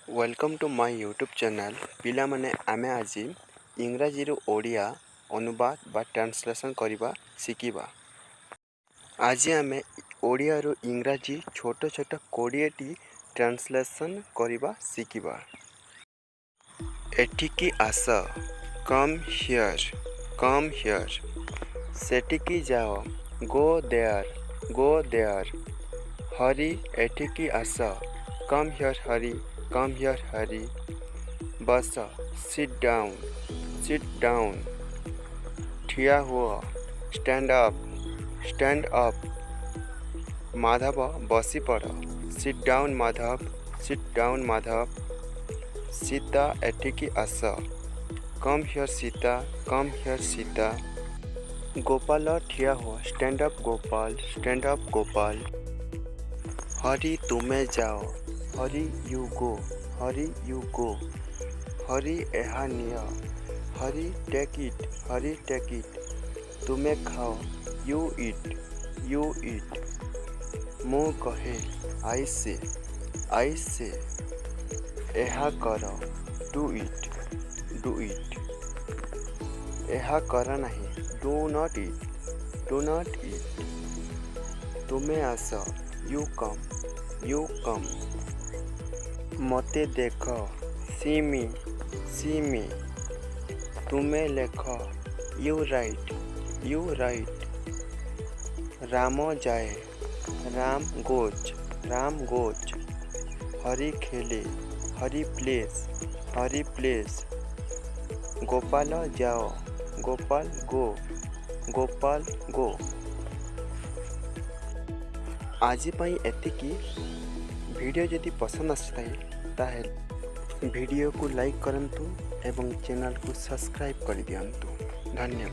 Welcome to my YouTube channel पिला माने आमे आज इंग्राजी रु ओडिया अनुवाद बा ट्रांसलेशन करबा शिकिबा। आज आमे ओडिया रु इंग्राजी छोट छोट 20 टी ट्रांसलेशन करबा शिकिबा। एठिकी आस, कम हियर। सेठिकी जाओ, गो देयर। हरी, एठिकी आस, कम हियर हरी। बस, सिट डाउन। ठिया हुआ, स्टैंड अप। माधव, बसी पड़, सिट डाउन माधव। सीता, एठिकी आस, कम हियर सीता। गोपाल, ठिया हुआ, स्टैंड अप गोपाल। हरी, तुम्हें जाओ, हरी यू गो। हरी, एहा निया, हरी टेक इट। तुम्हें खाओ, यू ईट। मु कहे, आई से। एहा करो, डू इट। एहा कर नहीं, डू नॉट इट। तुम्हें आस, यू कम। मते देख, सी मी। तुम्हें लेख, यू राइट। राम जाए, राम गोज। हरी खेले, हरी प्लेस। गोपाल जाओ, गोपाल गो। आज पई एतिकी। वीडियो जदि पसंद आए वीडियो को लाइक करंतु एवं चैनल को सब्सक्राइब कर दियंतु। धन्यवाद।